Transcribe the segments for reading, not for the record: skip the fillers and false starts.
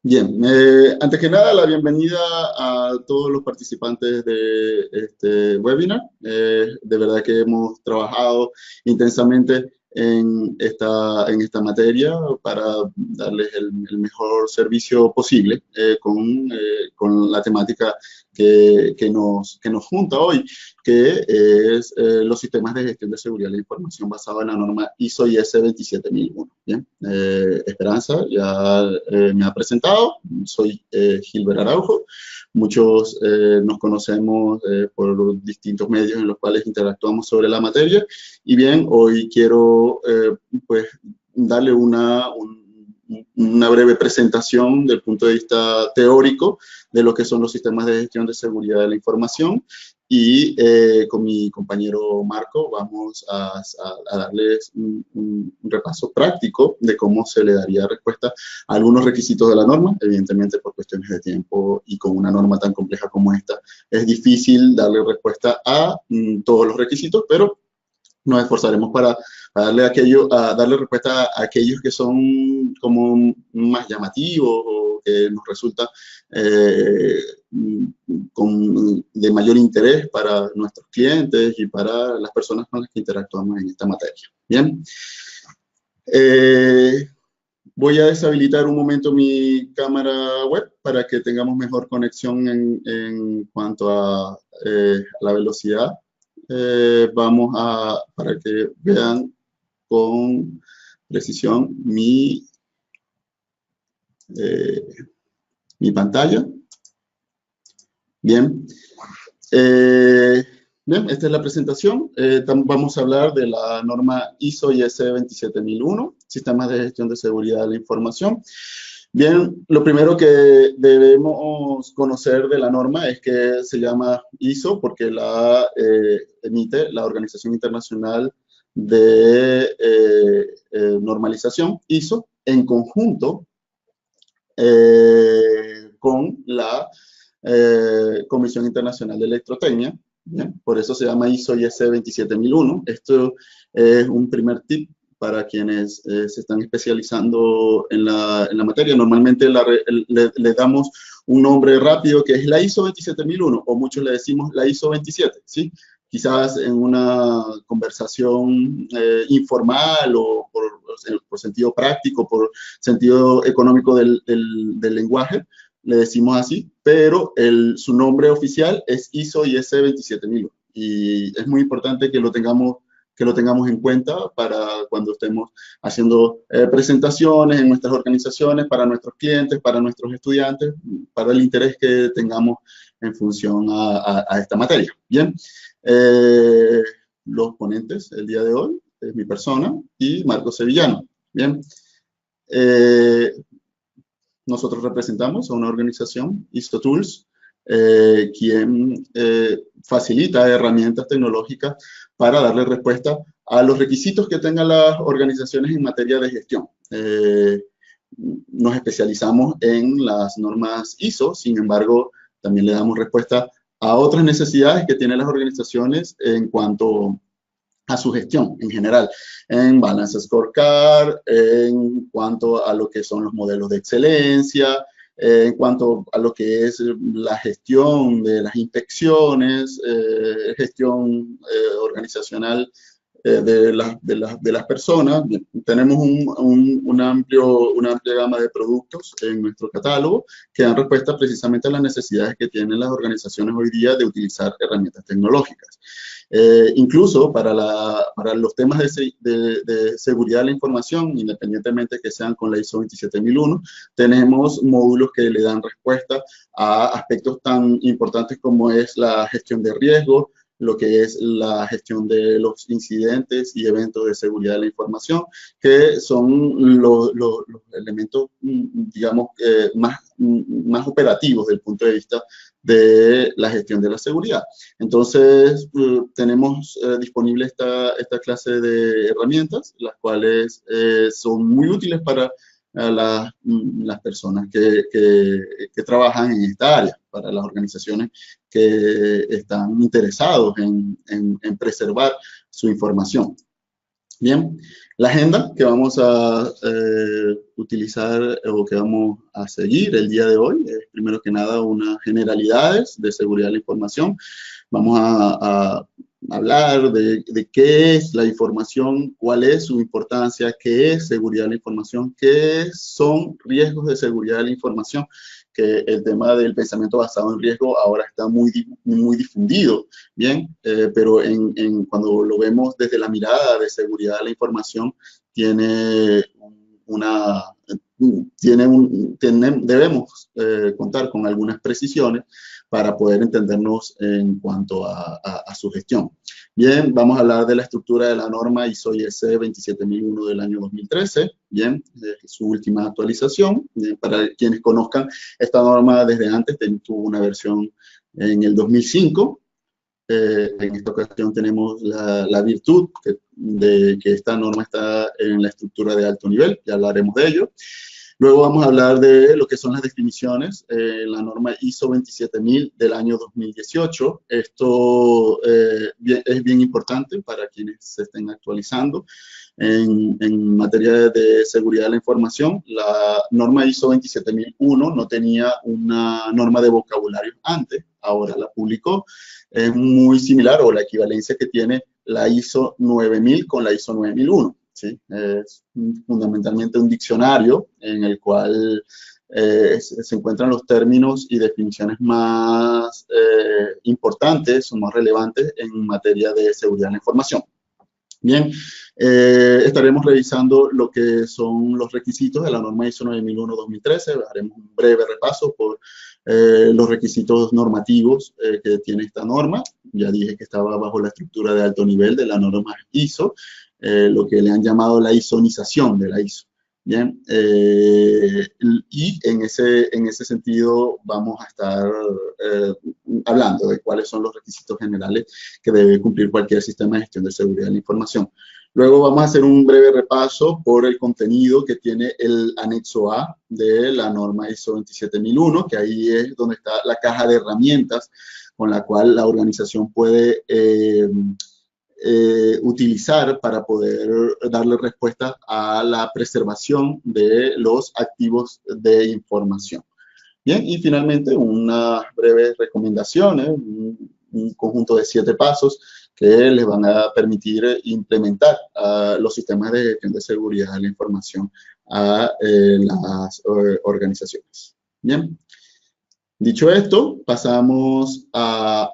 Bien, antes que nada, la bienvenida a todos los participantes de este webinar. De verdad que hemos trabajado intensamente en esta materia para darles el mejor servicio posible con la temática que nos junta hoy, que es los sistemas de gestión de seguridad de la información basado en la norma ISO IS 27001. Bien, Esperanza ya me ha presentado, soy Gilbert Araujo. Muchos nos conocemos por distintos medios en los cuales interactuamos sobre la materia. Y bien, hoy quiero pues darle una breve presentación del punto de vista teórico de lo que son los sistemas de gestión de seguridad de la información. Y con mi compañero Marco vamos a darles un repaso práctico de cómo se le daría respuesta a algunos requisitos de la norma. Evidentemente, por cuestiones de tiempo y con una norma tan compleja como esta, es difícil darle respuesta a todos los requisitos, pero nos esforzaremos para darle respuesta a aquellos que son como más llamativos o que nos resulta eh, de mayor interés para nuestros clientes y para las personas con las que interactuamos en esta materia. Bien. Eh, Voy a deshabilitar un momento mi cámara web para que tengamos mejor conexión en cuanto a la velocidad. Para que vean con precisión eh, mi pantalla. Bien. Bien, esta es la presentación. Vamos a hablar de la norma ISO IS 27001, Sistemas de Gestión de Seguridad de la Información. Bien, lo primero que debemos conocer de la norma es que se llama ISO porque la emite la Organización Internacional de Normalización, ISO, en conjunto con la Comisión Internacional de Electrotecnia. ¿Bien? Por eso se llama ISO IS 27001. Esto es un primer tip para quienes se están especializando en la materia. Normalmente le damos un nombre rápido que es la ISO 27001 o muchos le decimos la ISO 27, ¿sí? Quizás en una conversación informal o por sentido práctico, por sentido económico del lenguaje, le decimos así, pero su nombre oficial es ISO IS 27001 y es muy importante que lo tengamos en cuenta para cuando estemos haciendo presentaciones en nuestras organizaciones, para nuestros clientes, para nuestros estudiantes, para el interés que tengamos en función a esta materia. Bien, los ponentes el día de hoy es mi persona y Marco Sevillano. Bien, eh, nosotros representamos a una organización, ISTOTools, quien facilita herramientas tecnológicas para darle respuesta a los requisitos que tengan las organizaciones en materia de gestión. Nos especializamos en las normas ISO, sin embargo, también le damos respuesta a otras necesidades que tienen las organizaciones en cuanto a su gestión en general, en Balance Scorecard, en cuanto a lo que son los modelos de excelencia, en cuanto a lo que es la gestión de las inspecciones, gestión organizacional de las personas. Tenemos una amplia gama de productos en nuestro catálogo que dan respuesta precisamente a las necesidades que tienen las organizaciones hoy día de utilizar herramientas tecnológicas. Incluso para los temas de seguridad de la información, independientemente que sean con la ISO 27001, tenemos módulos que le dan respuesta a aspectos tan importantes como es la gestión de riesgos, lo que es la gestión de los incidentes y eventos de seguridad de la información, que son los elementos, digamos, más operativos desde el punto de vista de la gestión de la seguridad. Entonces, tenemos disponible esta clase de herramientas, las cuales son muy útiles para las personas que trabajan en esta área, para las organizaciones que están interesados en preservar su información. Bien, la agenda que vamos a utilizar o que vamos a seguir el día de hoy es primero que nada unas generalidades de seguridad de la información. Vamos a hablar de qué es la información, cuál es su importancia, qué es seguridad de la información, qué son riesgos de seguridad de la información, que el tema del pensamiento basado en riesgo ahora está muy difundido, bien, pero cuando lo vemos desde la mirada de seguridad de la información, debemos contar con algunas precisiones para poder entendernos en cuanto a su gestión. Bien, vamos a hablar de la estructura de la norma ISO/IEC 27001 del año 2013, bien, su última actualización. Bien, para quienes conozcan, esta norma desde antes tuvo una versión en el 2005. En esta ocasión tenemos la virtud de que esta norma está en la estructura de alto nivel, ya hablaremos de ello. Luego vamos a hablar de lo que son las definiciones, la norma ISO 27000 del año 2018. Esto es bien importante para quienes se estén actualizando en materia de seguridad de la información. La norma ISO 27001 no tenía una norma de vocabulario antes, ahora la publicó. Es muy similar o la equivalencia que tiene la ISO 9000 con la ISO 9001. ¿Sí? Es fundamentalmente un diccionario en el cual se encuentran los términos y definiciones más importantes o más relevantes en materia de seguridad de la información. Bien, estaremos revisando lo que son los requisitos de la norma ISO 9001-2013. Haremos un breve repaso por los requisitos normativos que tiene esta norma. Ya dije que estaba bajo la estructura de alto nivel de la norma ISO, lo que le han llamado la isonización de la ISO. Bien, y en ese sentido vamos a estar hablando de cuáles son los requisitos generales que debe cumplir cualquier sistema de gestión de seguridad de la información. Luego vamos a hacer un breve repaso por el contenido que tiene el anexo A de la norma ISO 27001, que ahí es donde está la caja de herramientas con la cual la organización puede utilizar para poder darle respuesta a la preservación de los activos de información. Bien, y finalmente unas breves recomendaciones, un conjunto de 7 pasos que les van a permitir implementar los sistemas de gestión de seguridad de la información a las organizaciones. Bien, dicho esto, pasamos a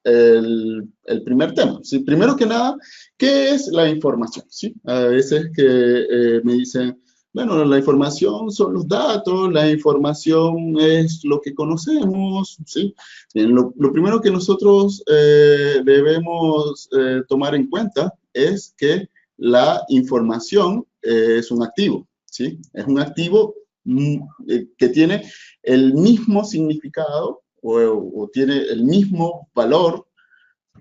el primer tema. ¿Sí? Primero que nada, ¿qué es la información? ¿Sí? A veces que me dicen, bueno, la información son los datos, la información es lo que conocemos, ¿sí? Bien, lo primero que nosotros debemos tomar en cuenta es que la información es un activo, ¿sí? Es un activo que tiene el mismo significado o tiene el mismo valor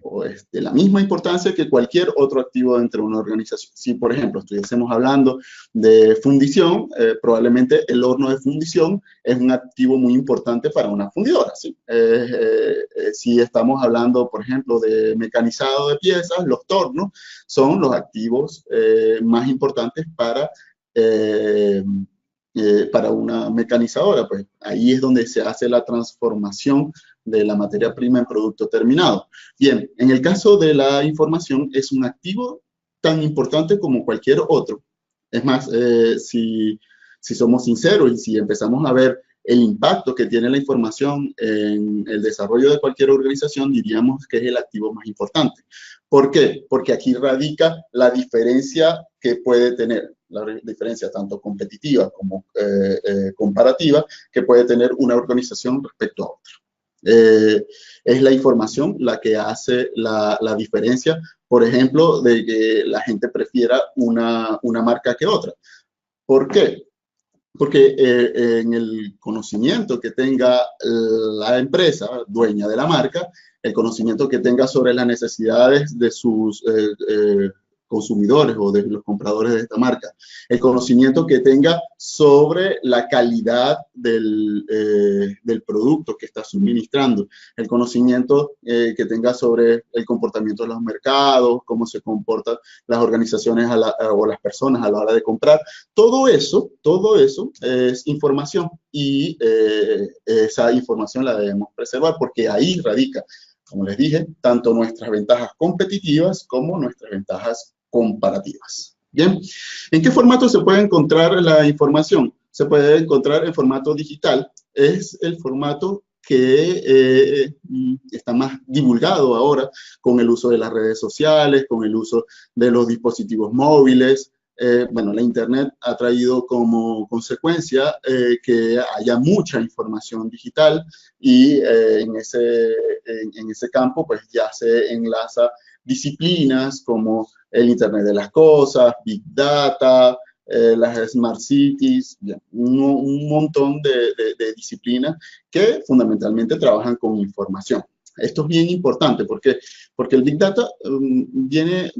o es de la misma importancia que cualquier otro activo dentro de una organización. Si, por ejemplo, estuviésemos hablando de fundición, probablemente el horno de fundición es un activo muy importante para una fundidora. ¿Sí? Si estamos hablando, por ejemplo, de mecanizado de piezas, los tornos son los activos más importantes para una mecanizadora. Pues ahí es donde se hace la transformación de la materia prima en producto terminado. Bien, en el caso de la información es un activo tan importante como cualquier otro. Es más, si somos sinceros y si empezamos a ver el impacto que tiene la información en el desarrollo de cualquier organización, diríamos que es el activo más importante. ¿Por qué? Porque aquí radica la diferencia que puede tener, la diferencia tanto competitiva como comparativa que puede tener una organización respecto a otra. Es la información la que hace la diferencia, por ejemplo, de que la gente prefiera una marca que otra. ¿Por qué? Porque en el conocimiento que tenga la empresa dueña de la marca, el conocimiento que tenga sobre las necesidades de sus consumidores o de los compradores de esta marca. El conocimiento que tenga sobre la calidad del producto que está suministrando. El conocimiento que tenga sobre el comportamiento de los mercados, cómo se comportan las organizaciones o las personas a la hora de comprar. Todo eso es información y esa información la debemos preservar porque ahí radica, como les dije, tanto nuestras ventajas competitivas como nuestras ventajas comparativas. Bien, ¿en qué formato se puede encontrar la información? Se puede encontrar en formato digital. Es el formato que está más divulgado ahora con el uso de las redes sociales, con el uso de los dispositivos móviles. Bueno, la Internet ha traído como consecuencia que haya mucha información digital y en ese campo pues ya se enlaza disciplinas como el Internet de las cosas, Big Data, las Smart Cities, un montón de disciplinas que fundamentalmente trabajan con información. Esto es bien importante porque el Big Data viene,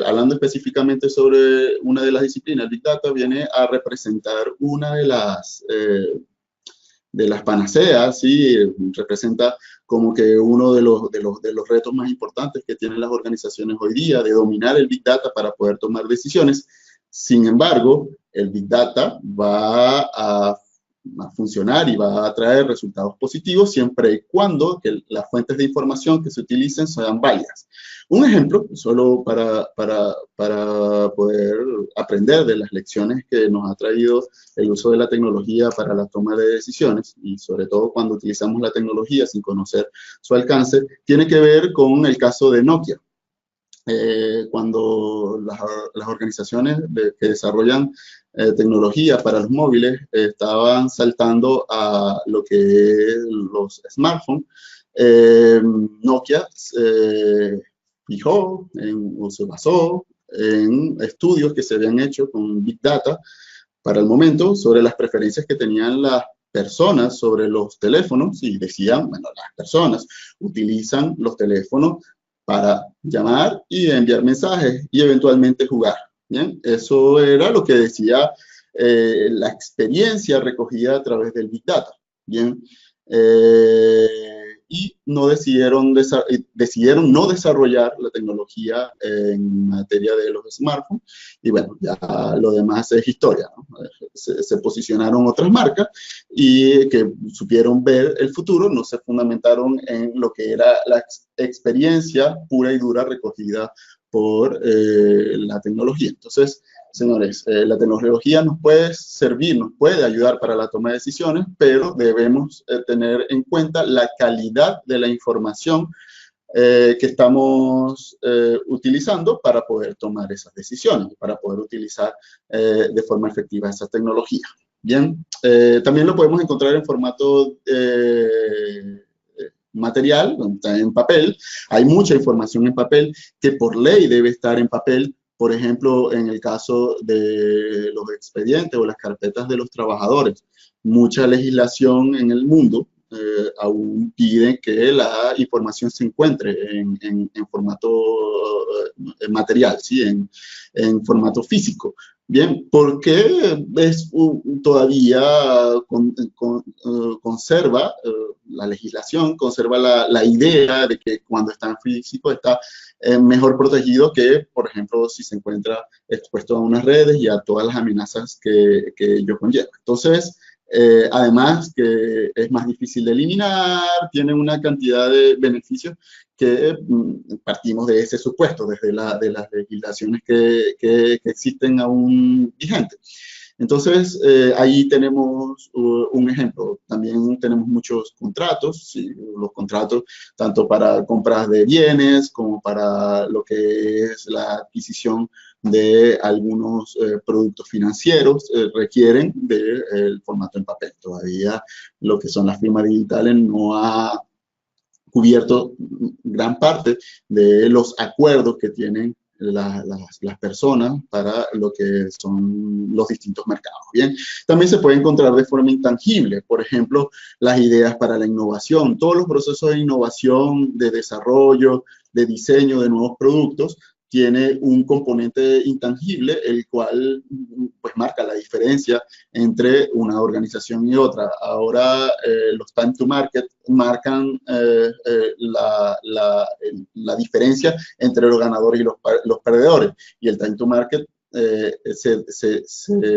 hablando específicamente sobre una de las disciplinas, el Big Data viene a representar una de las panaceas, ¿sí? Representa como que uno de los retos más importantes que tienen las organizaciones hoy día, de dominar el Big Data para poder tomar decisiones. Sin embargo, el Big Data va a funcionar y va a traer resultados positivos siempre y cuando que las fuentes de información que se utilicen sean válidas. Un ejemplo, solo para poder aprender de las lecciones que nos ha traído el uso de la tecnología para la toma de decisiones, y sobre todo cuando utilizamos la tecnología sin conocer su alcance, tiene que ver con el caso de Nokia. Cuando las organizaciones que desarrollan tecnología para los móviles estaban saltando a lo que es los smartphones, Nokia fijó o se basó en estudios que se habían hecho con Big Data para el momento sobre las preferencias que tenían las personas sobre los teléfonos y decían, bueno, las personas utilizan los teléfonos para llamar y enviar mensajes y eventualmente jugar. ¿Bien? Eso era lo que decía la experiencia recogida a través del Big Data. ¿Bien? Y decidieron no desarrollar la tecnología en materia de los smartphones. Y bueno, ya lo demás es historia, ¿no? Se posicionaron otras marcas y que supieron ver el futuro, no se fundamentaron en lo que era la experiencia pura y dura recogida por la tecnología. Entonces, señores, la tecnología nos puede servir, nos puede ayudar para la toma de decisiones, pero debemos tener en cuenta la calidad de la información que estamos utilizando para poder tomar esas decisiones, para poder utilizar de forma efectiva esa tecnología. Bien, también lo podemos encontrar en formato material, en papel. Hay mucha información en papel que por ley debe estar en papel. Por ejemplo, en el caso de los expedientes o las carpetas de los trabajadores, mucha legislación en el mundo aún pide que la información se encuentre en formato material, ¿sí? en formato físico. Bien, porque todavía conserva la legislación, conserva la idea de que cuando está en físico está mejor protegido que, por ejemplo, si se encuentra expuesto a unas redes y a todas las amenazas que ello conlleva. Entonces, además que es más difícil de eliminar, tiene una cantidad de beneficios que partimos de ese supuesto, desde de las legislaciones que existen aún vigentes. Entonces, ahí tenemos un ejemplo. También tenemos muchos contratos, ¿sí? Los contratos tanto para compras de bienes como para lo que es la adquisición de algunos productos financieros requieren del formato en papel. Todavía lo que son las firmas digitales no ha cubierto gran parte de los acuerdos que tienen las personas para lo que son los distintos mercados. Bien, también se puede encontrar de forma intangible, por ejemplo, las ideas para la innovación, todos los procesos de innovación, de desarrollo, de diseño de nuevos productos, tiene un componente intangible, el cual pues marca la diferencia entre una organización y otra. Ahora los time to market marcan la diferencia entre los ganadores y los perdedores, y el time to market se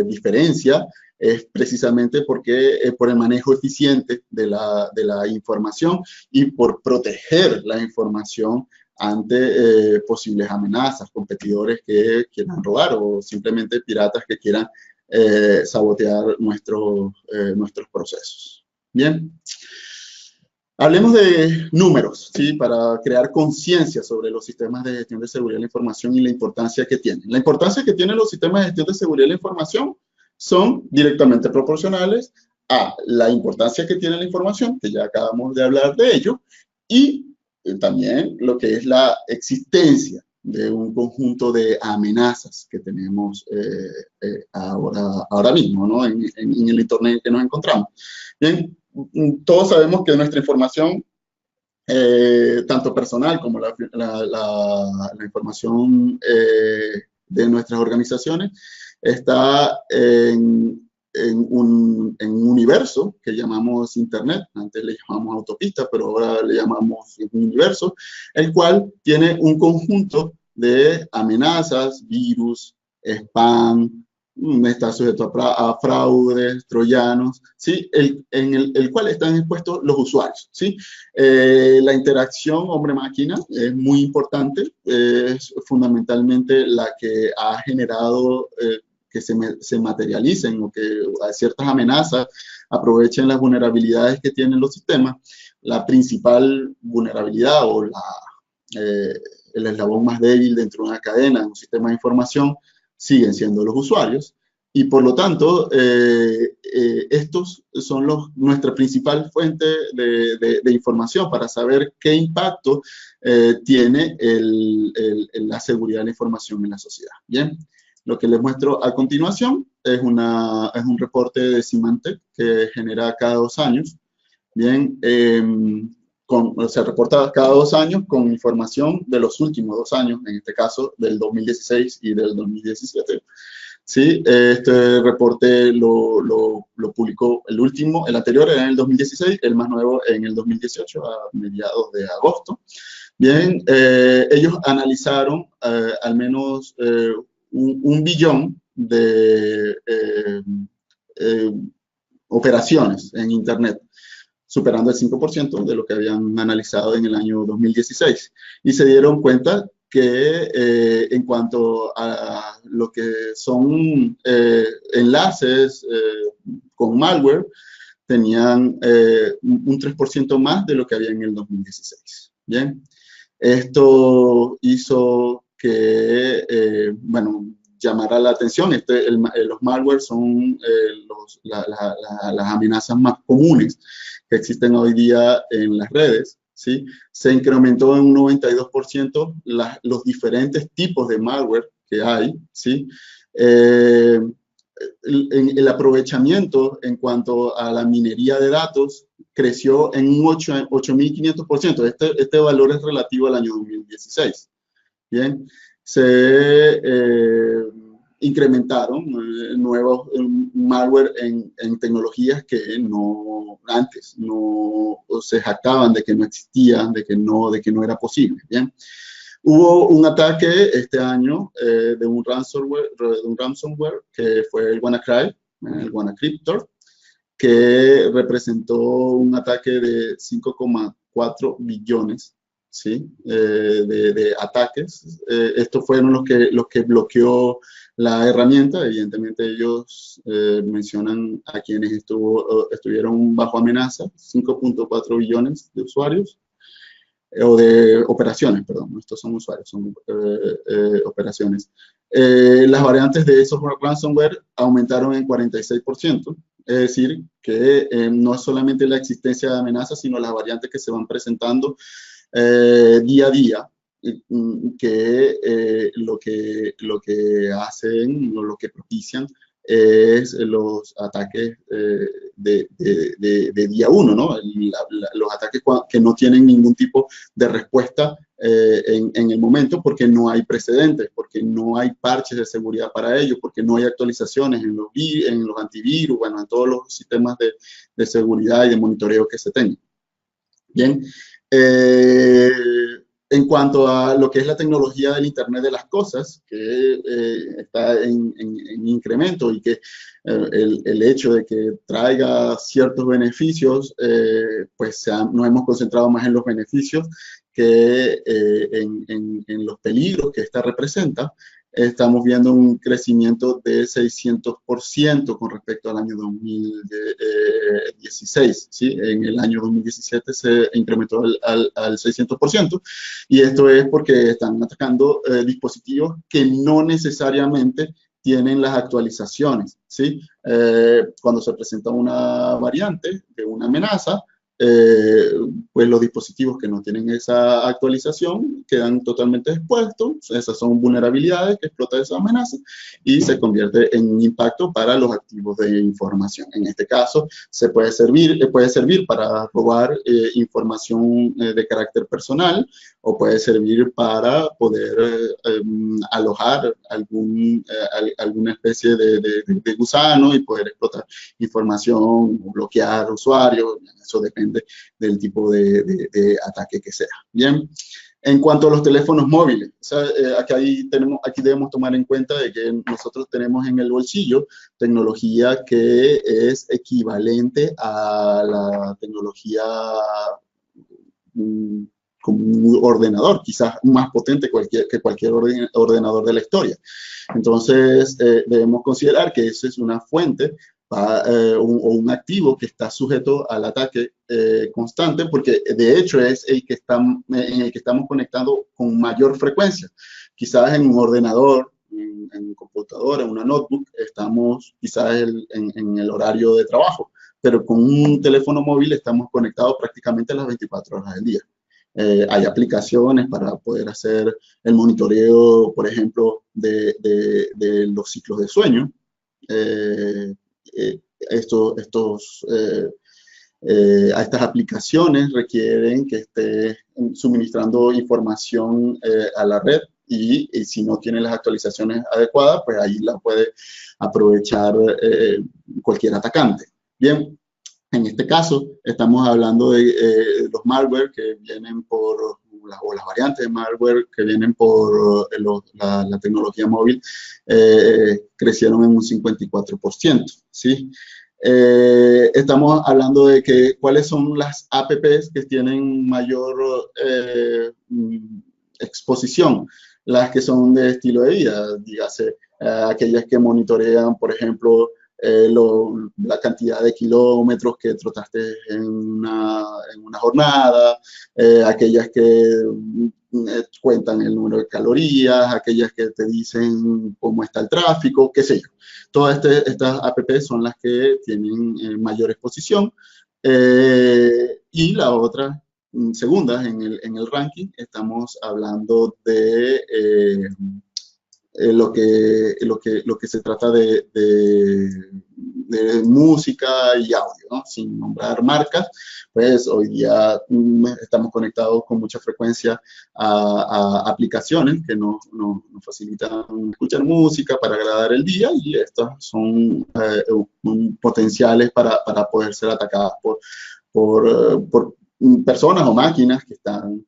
diferencia es precisamente porque por el manejo eficiente de la información y por proteger la información ante posibles amenazas, competidores que quieran robar o simplemente piratas que quieran sabotear nuestros procesos. Bien. Hablemos de números, ¿sí? Para crear conciencia sobre los sistemas de gestión de seguridad de la información y la importancia que tienen. La importancia que tienen los sistemas de gestión de seguridad de la información son directamente proporcionales a la importancia que tiene la información, que ya acabamos de hablar de ello, y también lo que es la existencia de un conjunto de amenazas que tenemos ahora mismo, ¿no? en el entorno en el que nos encontramos. Bien, todos sabemos que nuestra información, tanto personal como la información de nuestras organizaciones, está en un universo que llamamos Internet. Antes le llamamos autopista, pero ahora le llamamos un universo, el cual tiene un conjunto de amenazas, virus, spam, está sujeto a fraudes, troyanos, ¿sí? En el cual están expuestos los usuarios, ¿sí? La interacción hombre-máquina es muy importante, es fundamentalmente la que ha generado que se materialicen o que ciertas amenazas aprovechen las vulnerabilidades que tienen los sistemas. La principal vulnerabilidad o el eslabón más débil dentro de una cadena, de un sistema de información, siguen siendo los usuarios, y por lo tanto estos son nuestra principal fuente de información para saber qué impacto tiene la seguridad de la información en la sociedad. Bien, lo que les muestro a continuación es un reporte de Symantec que genera cada 2 años. Bien, se reporta cada 2 años con información de los últimos 2 años, en este caso del 2016 y del 2017. Sí, este reporte lo publicó el anterior era en el 2016, el más nuevo en el 2018, a mediados de agosto. Bien, ellos analizaron al menos 1 billón de operaciones en Internet, superando el 5% de lo que habían analizado en el año 2016. Y se dieron cuenta que en cuanto a lo que son enlaces con malware, tenían un 3% más de lo que había en el 2016. Bien, esto hizo que, bueno, llamara la atención. Los malware son las amenazas más comunes que existen hoy día en las redes, ¿sí? Se incrementó en un 92% los diferentes tipos de malware que hay, ¿sí? El aprovechamiento en cuanto a la minería de datos creció en un 8.500%. Este valor es relativo al año 2016. Bien, se incrementaron nuevos malware en tecnologías que antes no se jactaban de que no existían, de que no era posible. Bien, hubo un ataque este año de un ransomware que fue el WannaCry, el WannaCryptor, que representó un ataque de 5,4 billones, ¿sí? de ataques. Estos fueron los que bloqueó la herramienta. Evidentemente ellos mencionan a quienes estuvieron bajo amenaza, 5,4 billones de usuarios, o de operaciones, perdón, no, estos son usuarios, son operaciones. Las variantes de esos ransomware aumentaron en 46%, es decir, que no es solamente la existencia de amenazas, sino las variantes que se van presentando día a día, que lo que hacen o lo que propician es los ataques de día uno, ¿no? Los ataques que no tienen ningún tipo de respuesta en el momento, porque no hay precedentes, porque no hay parches de seguridad para ello, porque no hay actualizaciones en los antivirus, bueno, en todos los sistemas de seguridad y de monitoreo que se tengan. Bien. En cuanto a lo que es la tecnología del Internet de las Cosas, que está en incremento y que el hecho de que traiga ciertos beneficios, pues nos hemos concentrado más en los beneficios que en los peligros que esta representa. Estamos viendo un crecimiento de 600% con respecto al año 2016, ¿sí? En el año 2017 se incrementó al 600%, y esto es porque están atacando dispositivos que no necesariamente tienen las actualizaciones, ¿sí? Cuando se presenta una variante de una amenaza, pues los dispositivos que no tienen esa actualización quedan totalmente expuestos. Esas son vulnerabilidades que explota esa amenaza y se convierte en un impacto para los activos de información. En este caso, puede servir para robar información de carácter personal, o puede servir para poder alojar alguna especie de gusano y poder explotar información, bloquear usuarios. Eso depende del tipo de ataque que sea. Bien. En cuanto a los teléfonos móviles, o sea, aquí debemos tomar en cuenta de que nosotros tenemos en el bolsillo tecnología que es equivalente a la tecnología como un ordenador, quizás más potente que cualquier ordenador de la historia. Entonces, debemos considerar que eso es una fuente o un activo que está sujeto al ataque constante, porque de hecho es en el que estamos conectando con mayor frecuencia. Quizás en un ordenador, en un computadora, en una notebook, estamos quizás en el horario de trabajo, pero con un teléfono móvil estamos conectados prácticamente las 24 horas del día. Hay aplicaciones para poder hacer el monitoreo, por ejemplo, de los ciclos de sueño. A estas aplicaciones requieren que esté suministrando información a la red, y si no tiene las actualizaciones adecuadas, pues ahí la puede aprovechar cualquier atacante. Bien. En este caso, estamos hablando de los malware que vienen o las variantes de malware que vienen por la tecnología móvil, crecieron en un 54%, ¿sí? Estamos hablando de cuáles son las apps que tienen mayor exposición, las que son de estilo de vida, dígase, aquellas que monitorean, por ejemplo, la cantidad de kilómetros que trotaste en una jornada, aquellas que cuentan el número de calorías, aquellas que te dicen cómo está el tráfico, qué sé yo. Todas estas apps son las que tienen mayor exposición. Y la otra, segunda en el ranking, estamos hablando de lo que se trata de música y audio, ¿no? Sin nombrar marcas, pues hoy día estamos conectados con mucha frecuencia a aplicaciones que nos facilitan escuchar música para agradar el día, y estas son potenciales para poder ser atacadas por personas o máquinas que están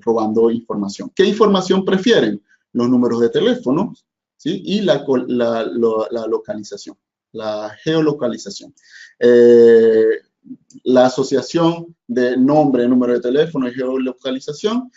robando información. ¿Qué información prefieren? Los números de teléfono, ¿sí? Y la localización, la geolocalización. La asociación de nombre, número de teléfono y geolocalización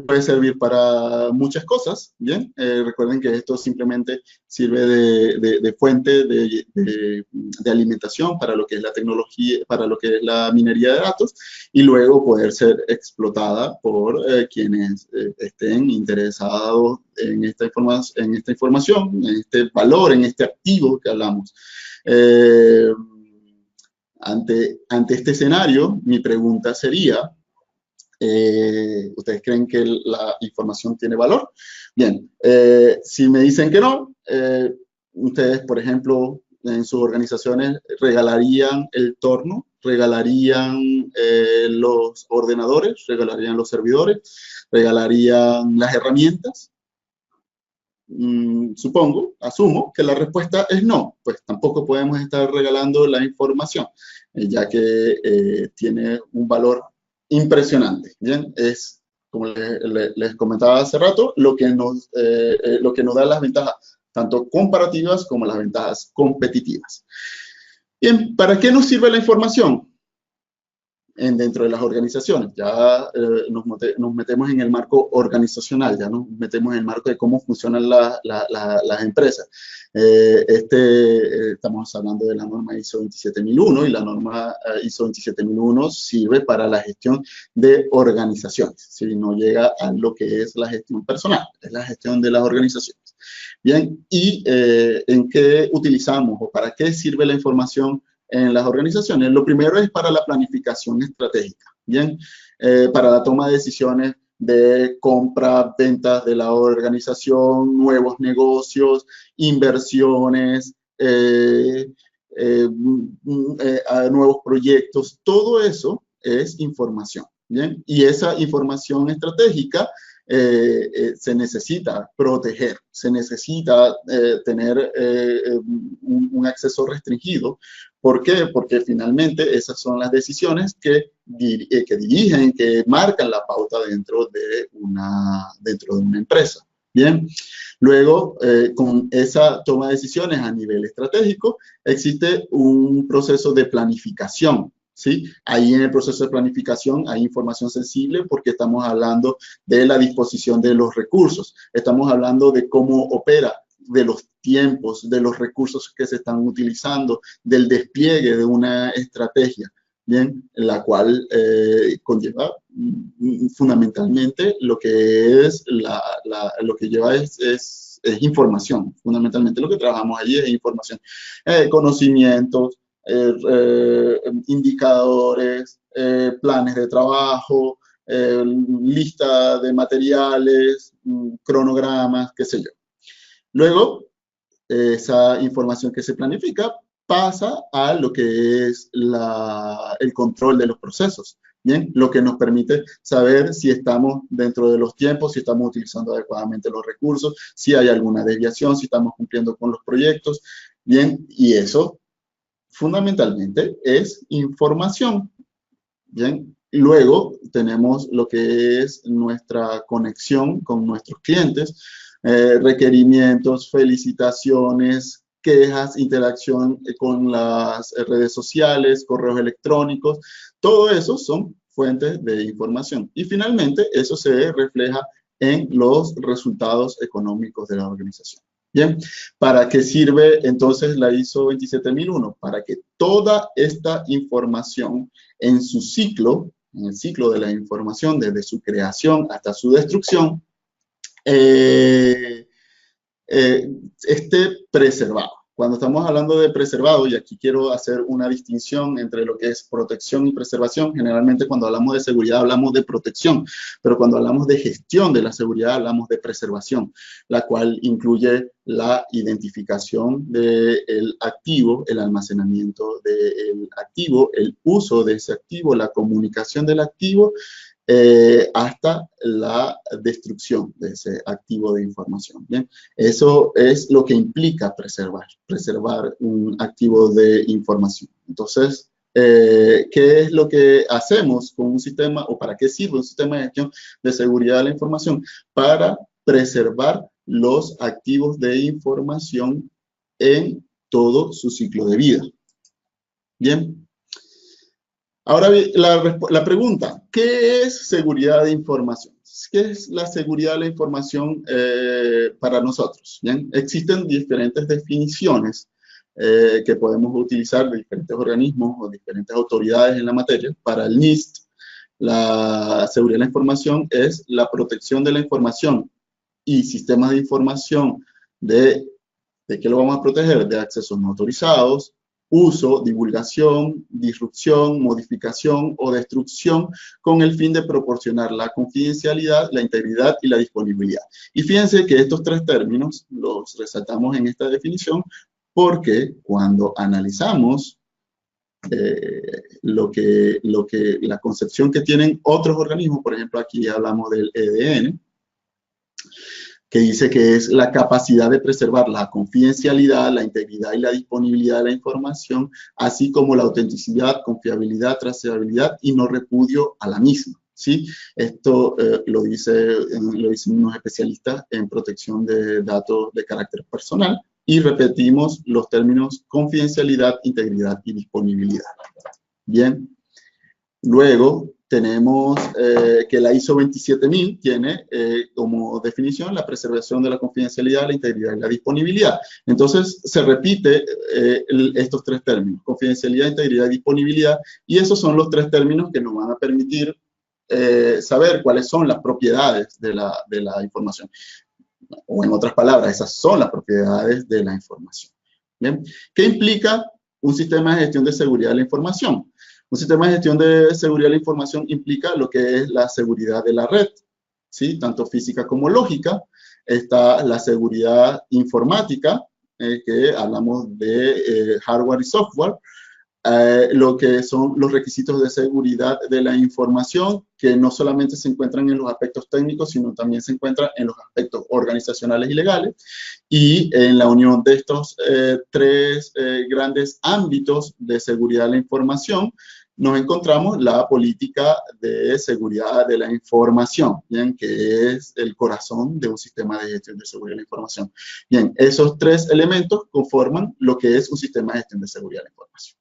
puede servir para muchas cosas, ¿bien? Recuerden que esto simplemente sirve de fuente de alimentación para lo que es la tecnología, para lo que es la minería de datos, y luego poder ser explotada por quienes estén interesados en esta información, en este valor, en este activo que hablamos. Ante este escenario, mi pregunta sería, ¿ustedes creen que la información tiene valor? Bien, si me dicen que no, Ustedes, por ejemplo, en sus organizaciones regalarían el torno, regalarían los ordenadores, regalarían los servidores, regalarían las herramientas. Supongo, asumo que la respuesta es no, pues tampoco podemos estar regalando la información, ya que tiene un valor impresionante. Bien, es, como les comentaba hace rato, lo que nos da las ventajas, tanto comparativas como las ventajas competitivas. Bien, ¿para qué nos sirve la información? Dentro de las organizaciones. Ya nos metemos en el marco organizacional, ya nos metemos en el marco de cómo funcionan las empresas. Estamos hablando de la norma ISO 27001 y la norma ISO 27001 sirve para la gestión de organizaciones, si no llega a lo que es la gestión personal, es la gestión de las organizaciones. Bien, ¿y en qué utilizamos o para qué sirve la información en las organizaciones? Lo primero es para la planificación estratégica, ¿bien? Para la toma de decisiones de compra, ventas de la organización, nuevos negocios, inversiones, nuevos proyectos, todo eso es información, ¿bien? Y esa información estratégica se necesita proteger, se necesita tener un acceso restringido. ¿Por qué? Porque finalmente esas son las decisiones que dirigen, que marcan la pauta dentro de una empresa. Bien, luego con esa toma de decisiones a nivel estratégico existe un proceso de planificación. ¿Sí? Ahí en el proceso de planificación hay información sensible porque estamos hablando de la disposición de los recursos, estamos hablando de cómo opera, de los tiempos, de los recursos que se están utilizando, del despliegue de una estrategia, ¿bien? La cual conlleva fundamentalmente lo que es lo que lleva es información. Fundamentalmente lo que trabajamos allí es información, conocimientos, indicadores, planes de trabajo, lista de materiales, cronogramas, qué sé yo. Luego, esa información que se planifica pasa a lo que es el control de los procesos, ¿bien? Lo que nos permite saber si estamos dentro de los tiempos, si estamos utilizando adecuadamente los recursos, si hay alguna desviación, si estamos cumpliendo con los proyectos, ¿bien? Y eso fundamentalmente es información, ¿bien? Luego tenemos lo que es nuestra conexión con nuestros clientes, requerimientos, felicitaciones, quejas, interacción con las redes sociales, correos electrónicos, todo eso son fuentes de información. Y finalmente eso se refleja en los resultados económicos de la organización. Bien, ¿para qué sirve entonces la ISO 27001? Para que toda esta información en su ciclo, en el ciclo de la información, desde su creación hasta su destrucción, esté preservado. Cuando estamos hablando de preservado, y aquí quiero hacer una distinción entre lo que es protección y preservación, generalmente cuando hablamos de seguridad hablamos de protección, pero cuando hablamos de gestión de la seguridad hablamos de preservación, la cual incluye la identificación del activo, el almacenamiento del activo, el uso de ese activo, la comunicación del activo, hasta la destrucción de ese activo de información. ¿Bien? Eso es lo que implica preservar un activo de información. Entonces, ¿qué es lo que hacemos con un sistema o para qué sirve un sistema de gestión de seguridad de la información? Para preservar los activos de información en todo su ciclo de vida. Bien. Ahora la pregunta, ¿qué es seguridad de información? ¿Qué es la seguridad de la información para nosotros? ¿Bien? Existen diferentes definiciones que podemos utilizar de diferentes organismos o diferentes autoridades en la materia. Para el NIST, la seguridad de la información es la protección de la información y sistemas de información ¿de qué lo vamos a proteger? De accesos no autorizados, uso, divulgación, disrupción, modificación o destrucción con el fin de proporcionar la confidencialidad, la integridad y la disponibilidad. Y fíjense que estos tres términos los resaltamos en esta definición porque cuando analizamos la concepción que tienen otros organismos, por ejemplo, aquí hablamos del EDN, que dice que es la capacidad de preservar la confidencialidad, la integridad y la disponibilidad de la información, así como la autenticidad, confiabilidad, trazabilidad y no repudio a la misma. ¿Sí? Esto lo dicen unos especialistas en protección de datos de carácter personal y repetimos los términos confidencialidad, integridad y disponibilidad. Bien, luego tenemos que la ISO 27000 tiene como definición la preservación de la confidencialidad, la integridad y la disponibilidad. Entonces, se repite estos tres términos, confidencialidad, integridad y disponibilidad, y esos son los tres términos que nos van a permitir saber cuáles son las propiedades de la información. O en otras palabras, esas son las propiedades de la información. ¿Bien? ¿Qué implica un sistema de gestión de seguridad de la información? Un sistema de gestión de seguridad de la información implica lo que es la seguridad de la red, ¿sí? Tanto física como lógica. Está la seguridad informática, que hablamos de hardware y software. Lo que son los requisitos de seguridad de la información, que no solamente se encuentran en los aspectos técnicos, sino también se encuentran en los aspectos organizacionales y legales. Y en la unión de estos tres grandes ámbitos de seguridad de la información, nos encontramos la política de seguridad de la información, ¿bien? Que es el corazón de un sistema de gestión de seguridad de la información. Bien, esos tres elementos conforman lo que es un sistema de gestión de seguridad de la información.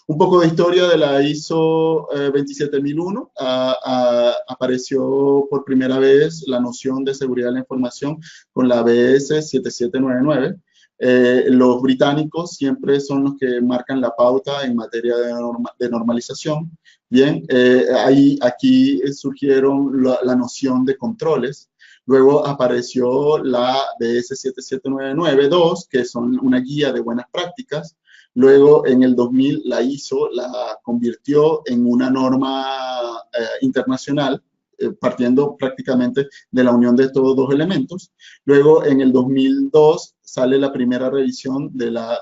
Un poco de historia de la ISO 27001. Apareció por primera vez la noción de seguridad de la información con la BS 7799. Los británicos siempre son los que marcan la pauta en materia de normalización. Bien, aquí surgieron la noción de controles. Luego apareció la BS 7799-2, que son una guía de buenas prácticas. Luego, en el 2000, la ISO la convirtió en una norma internacional, partiendo prácticamente de la unión de estos dos elementos. Luego, en el 2002, sale la primera revisión de la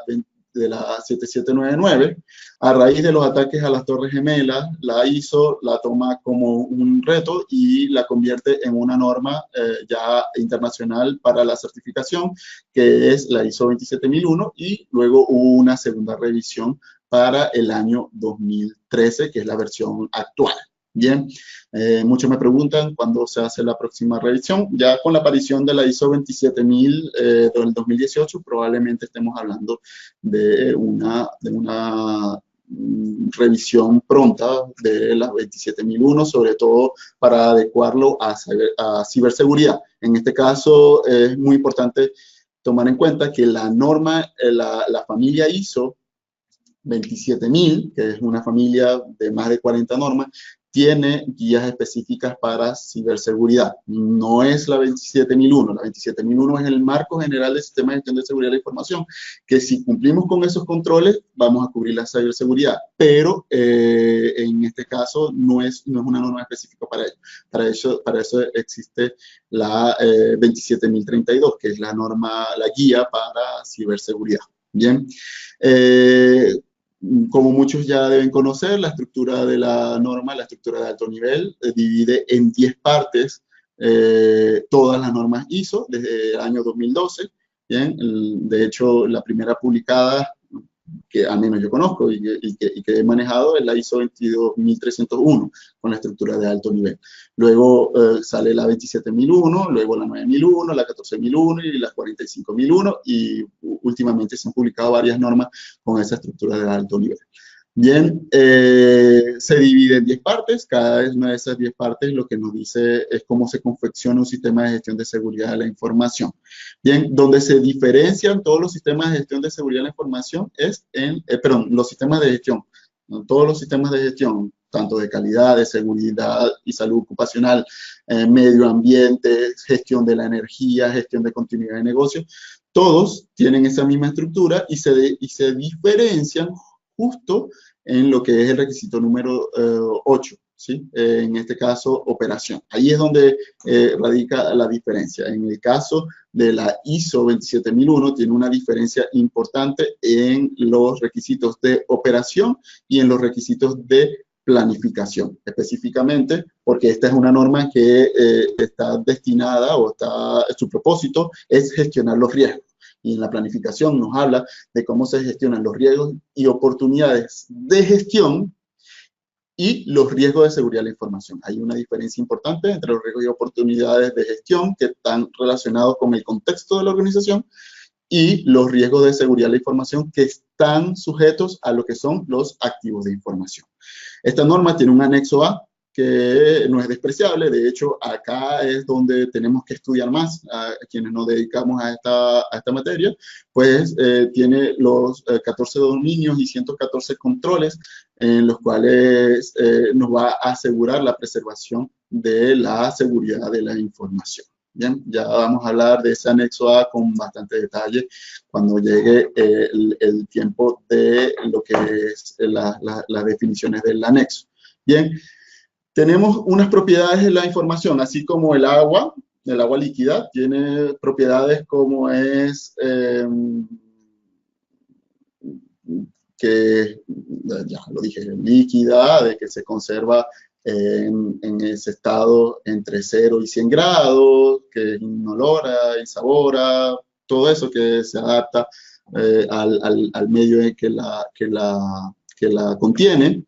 7799. A raíz de los ataques a las Torres Gemelas, la ISO la toma como un reto y la convierte en una norma ya internacional para la certificación, que es la ISO 27001, y luego hubo una segunda revisión para el año 2013, que es la versión actual. Bien, muchos me preguntan cuándo se hace la próxima revisión. Ya con la aparición de la ISO 27000 del 2018, probablemente estemos hablando de una revisión pronta de la 27001, sobre todo para adecuarlo a ciberseguridad. En este caso, es muy importante tomar en cuenta que la norma, la familia ISO 27000, que es una familia de más de 40 normas, tiene guías específicas para ciberseguridad. No es la 27001. La 27001 es el marco general del sistema de gestión de seguridad de la información, que si cumplimos con esos controles, vamos a cubrir la ciberseguridad. Pero en este caso no es una norma específica para ello. Para eso existe la 27032, que es la norma, la guía para ciberseguridad. Bien. Como muchos ya deben conocer, la estructura de la norma, la estructura de alto nivel, divide en 10 partes todas las normas ISO desde el año 2012. Bien, de hecho, la primera publicada, que al menos yo conozco y que he manejado, es la ISO 22301, con la estructura de alto nivel. Luego sale la 27001, luego la 9001, la 14001 y la 45001, y últimamente se han publicado varias normas con esa estructura de alto nivel. Bien, se divide en 10 partes. Cada una de esas 10 partes lo que nos dice es cómo se confecciona un sistema de gestión de seguridad de la información. Bien, donde se diferencian todos los sistemas de gestión de seguridad de la información es en, los sistemas de gestión. ¿No? Todos los sistemas de gestión, tanto de calidad, de seguridad y salud ocupacional, medio ambiente, gestión de la energía, gestión de continuidad de negocio, todos tienen esa misma estructura y se diferencian justo en lo que es el requisito número 8, ¿sí? En este caso, operación. Ahí es donde radica la diferencia. En el caso de la ISO 27001 tiene una diferencia importante en los requisitos de operación y en los requisitos de planificación, específicamente porque esta es una norma que está destinada o su propósito es gestionar los riesgos. Y en la planificación nos habla de cómo se gestionan los riesgos y oportunidades de gestión y los riesgos de seguridad de la información. Hay una diferencia importante entre los riesgos y oportunidades de gestión que están relacionados con el contexto de la organización y los riesgos de seguridad de la información que están sujetos a lo que son los activos de información. Esta norma tiene un anexo A que no es despreciable. De hecho, acá es donde tenemos que estudiar más a quienes nos dedicamos a esta materia, pues tiene los 14 dominios y 114 controles en los cuales nos va a asegurar la preservación de la seguridad de la información. Bien, ya vamos a hablar de ese anexo A con bastante detalle cuando llegue el tiempo de lo que es las definiciones del anexo. Bien, tenemos unas propiedades de la información, así como el agua líquida, tiene propiedades como es que, ya lo dije, líquida, de que se conserva en ese estado entre 0 y 100 grados, que es inolora, insabora, todo eso que se adapta al medio en que la contiene.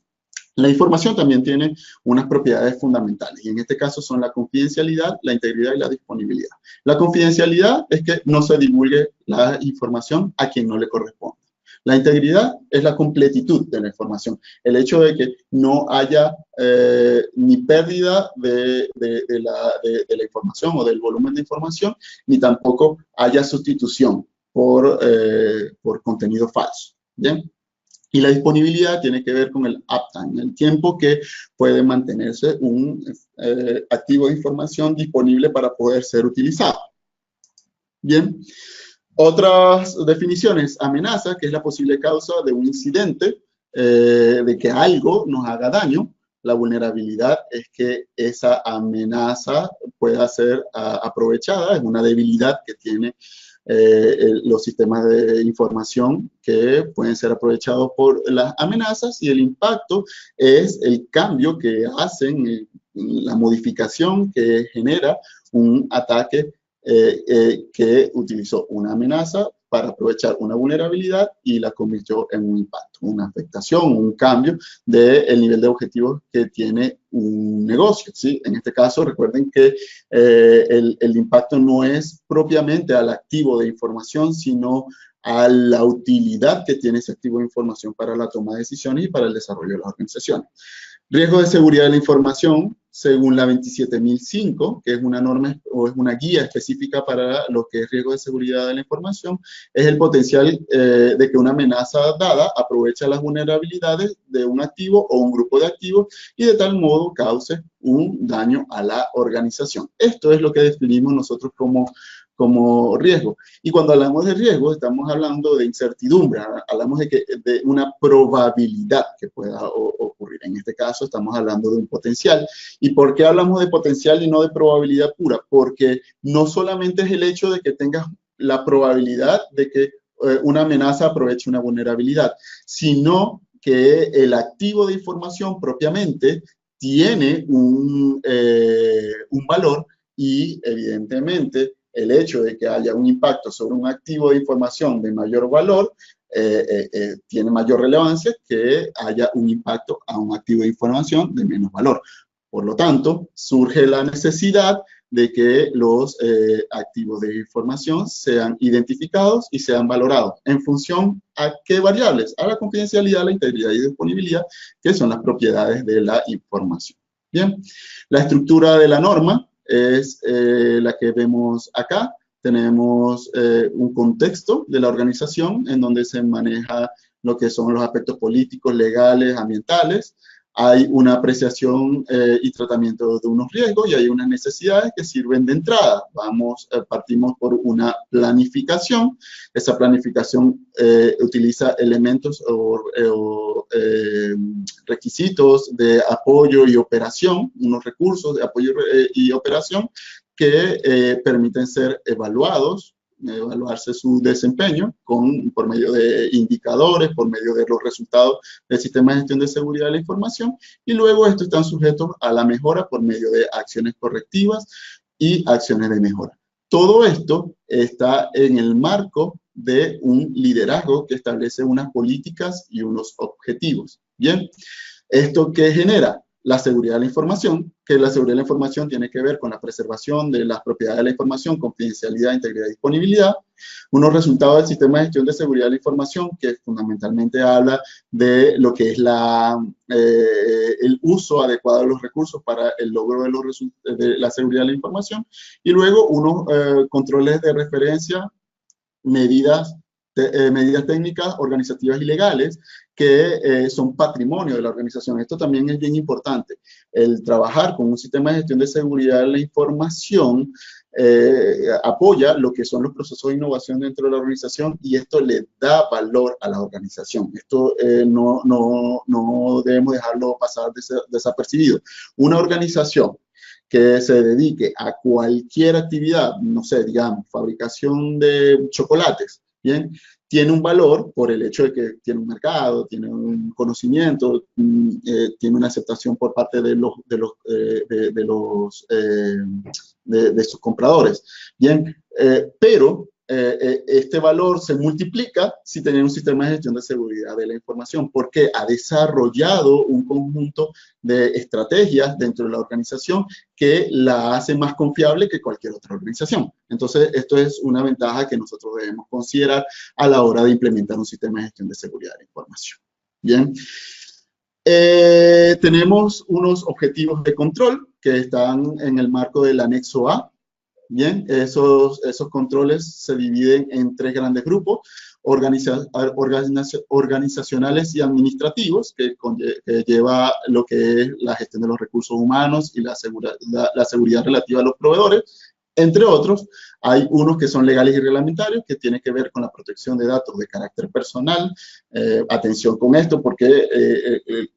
La información también tiene unas propiedades fundamentales y en este caso son la confidencialidad, la integridad y la disponibilidad. La confidencialidad es que no se divulgue la información a quien no le corresponde. La integridad es la completitud de la información, el hecho de que no haya ni pérdida de la información o del volumen de información, ni tampoco haya sustitución por contenido falso. ¿Bien? Y la disponibilidad tiene que ver con el uptime, el tiempo que puede mantenerse un activo de información disponible para poder ser utilizado. Bien. Otras definiciones: amenaza, que es la posible causa de un incidente, de que algo nos haga daño. La vulnerabilidad es que esa amenaza pueda ser aprovechada, es una debilidad que tiene los sistemas de información que pueden ser aprovechados por las amenazas, y el impacto es el cambio que hacen, la modificación que genera un ataque que utilizó una amenaza para aprovechar una vulnerabilidad y la convirtió en un impacto, una afectación, un cambio del nivel de objetivos que tiene un negocio, ¿sí? En este caso, recuerden que el impacto no es propiamente al activo de información, sino a la utilidad que tiene ese activo de información para la toma de decisiones y para el desarrollo de las organizaciones. Riesgo de seguridad de la información, según la 27005, que es una norma o es una guía específica para lo que es riesgo de seguridad de la información, es el potencial de que una amenaza dada aprovecha las vulnerabilidades de un activo o un grupo de activos y de tal modo cause un daño a la organización. Esto es lo que definimos nosotros como riesgo. Y cuando hablamos de riesgo, estamos hablando de incertidumbre, hablamos de una probabilidad que pueda ocurrir. En este caso, estamos hablando de un potencial. ¿Y por qué hablamos de potencial y no de probabilidad pura? Porque no solamente es el hecho de que tengas la probabilidad de que una amenaza aproveche una vulnerabilidad, sino que el activo de información propiamente tiene un valor y, evidentemente, el hecho de que haya un impacto sobre un activo de información de mayor valor tiene mayor relevancia que haya un impacto a un activo de información de menos valor. Por lo tanto, surge la necesidad de que los activos de información sean identificados y sean valorados. ¿En función a qué variables? A la confidencialidad, la integridad y disponibilidad, que son las propiedades de la información. Bien, la estructura de la norma es la que vemos acá. Tenemos un contexto de la organización en donde se maneja lo que son los aspectos políticos, legales, ambientales. hay una apreciación y tratamiento de unos riesgos y hay unas necesidades que sirven de entrada. Partimos por una planificación. Esa planificación utiliza elementos o requisitos de apoyo y operación, unos recursos de apoyo y operación que permiten ser evaluarse su desempeño por medio de indicadores, por medio de los resultados del sistema de gestión de seguridad de la información, y luego estos están sujetos a la mejora por medio de acciones correctivas y acciones de mejora. Todo esto está en el marco de un liderazgo que establece unas políticas y unos objetivos. Bien, ¿esto qué genera? La seguridad de la información, que la seguridad de la información tiene que ver con la preservación de las propiedades de la información, confidencialidad, integridad y disponibilidad. Unos resultados del sistema de gestión de seguridad de la información, que fundamentalmente habla de lo que es el uso adecuado de los recursos para el logro de la seguridad de la información. Y luego unos controles de referencia, medidas técnicas, organizativas y legales que son patrimonio de la organización. Esto también es bien importante. El trabajar con un sistema de gestión de seguridad de la información apoya lo que son los procesos de innovación dentro de la organización y esto le da valor a la organización. Esto no debemos dejarlo pasar desapercibido. Una organización que se dedique a cualquier actividad, no sé, digamos, fabricación de chocolates, ¿bien? Tiene un valor por el hecho de que tiene un mercado, tiene un conocimiento, tiene una aceptación por parte de sus compradores, ¿bien? Pero este valor se multiplica si tiene un sistema de gestión de seguridad de la información, porque ha desarrollado un conjunto de estrategias dentro de la organización que la hace más confiable que cualquier otra organización. Entonces, esto es una ventaja que nosotros debemos considerar a la hora de implementar un sistema de gestión de seguridad de la información. Bien. Tenemos unos objetivos de control que están en el marco del anexo A. Bien, esos controles se dividen en 3 grandes grupos, organizacionales y administrativos, que lleva lo que es la gestión de los recursos humanos y la seguridad relativa a los proveedores. Entre otros, hay unos que son legales y reglamentarios, que tienen que ver con la protección de datos de carácter personal. Atención con esto, porque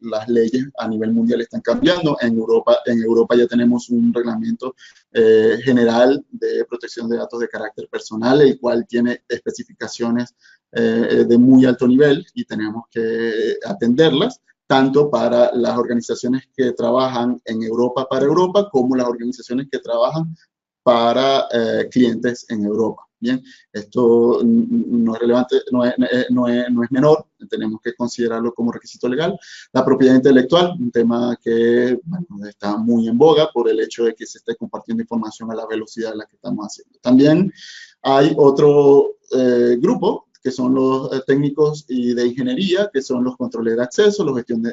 las leyes a nivel mundial están cambiando. En Europa ya tenemos un reglamento general de protección de datos de carácter personal, el cual tiene especificaciones de muy alto nivel y tenemos que atenderlas, tanto para las organizaciones que trabajan en Europa para Europa, como las organizaciones que trabajan para clientes en Europa. Bien, esto no es relevante, no es menor, tenemos que considerarlo como requisito legal. La propiedad intelectual, un tema que bueno, está muy en boga por el hecho de que se esté compartiendo información a la velocidad a la que estamos haciendo. También hay otro grupo, que son los técnicos y de ingeniería, que son los controles de acceso,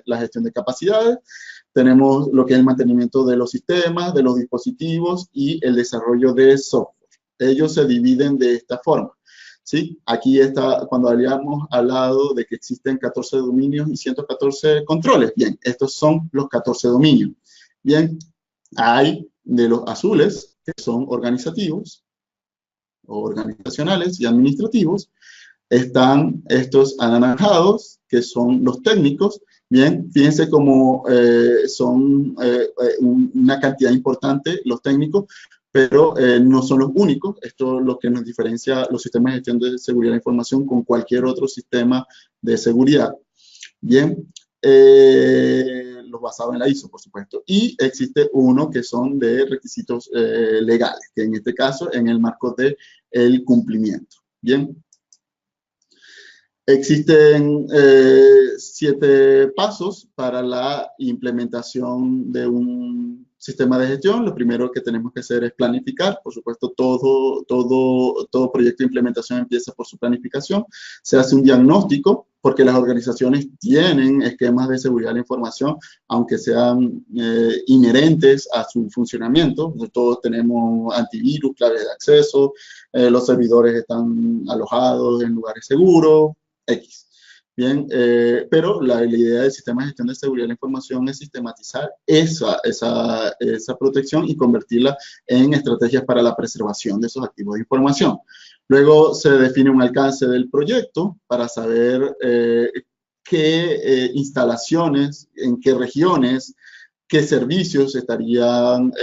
la gestión de capacidades. Tenemos lo que es el mantenimiento de los sistemas, de los dispositivos y el desarrollo de software. Ellos se dividen de esta forma, ¿sí? Aquí está, cuando habíamos hablado de que existen 14 dominios y 114 controles. Bien, estos son los 14 dominios. Bien, hay de los azules, que son organizativos, o organizacionales y administrativos. Están estos anaranjados, que son los técnicos. Bien, fíjense cómo son una cantidad importante los técnicos, pero no son los únicos. Esto es lo que nos diferencia los sistemas de gestión de seguridad de la información con cualquier otro sistema de seguridad. Bien, los basados en la ISO, por supuesto. Y existe uno que son de requisitos legales, que en este caso en el marco del cumplimiento. Bien. Existen 7 pasos para la implementación de un sistema de gestión. Lo primero que tenemos que hacer es planificar. Por supuesto, todo proyecto de implementación empieza por su planificación. Se hace un diagnóstico, porque las organizaciones tienen esquemas de seguridad de la información, aunque sean inherentes a su funcionamiento. Todos tenemos antivirus, claves de acceso, los servidores están alojados en lugares seguros, X. Bien, pero la idea del sistema de gestión de seguridad de la información es sistematizar esa protección y convertirla en estrategias para la preservación de esos activos de información. Luego se define un alcance del proyecto para saber qué instalaciones, en qué regiones, qué servicios estarían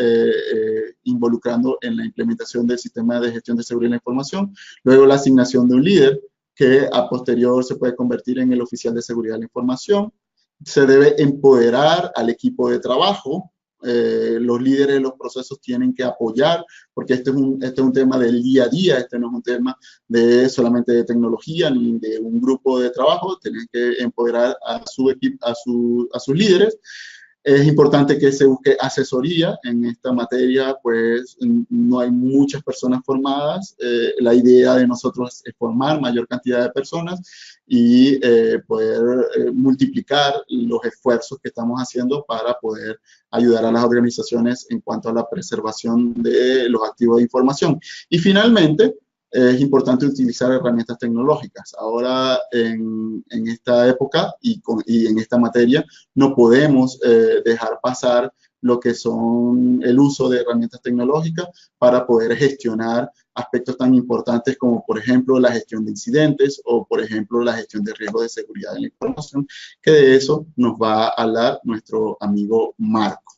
involucrando en la implementación del sistema de gestión de seguridad de la información. Luego la asignación de un líder que a posterior se puede convertir en el oficial de seguridad de la información. Se debe empoderar al equipo de trabajo. Los líderes de los procesos tienen que apoyar, porque este es un tema del día a día, este no es un tema solamente de tecnología ni de un grupo de trabajo. Tienen que empoderar a su equipo, a sus líderes. Es importante que se busque asesoría en esta materia, pues no hay muchas personas formadas. La idea de nosotros es formar mayor cantidad de personas y poder multiplicar los esfuerzos que estamos haciendo para poder ayudar a las organizaciones en cuanto a la preservación de los activos de información. Y finalmente, es importante utilizar herramientas tecnológicas. Ahora, en esta época y en esta materia, no podemos dejar pasar lo que son el uso de herramientas tecnológicas para poder gestionar aspectos tan importantes como, por ejemplo, la gestión de incidentes o, por ejemplo, la gestión de riesgos de seguridad de la información, que de eso nos va a hablar nuestro amigo Marco.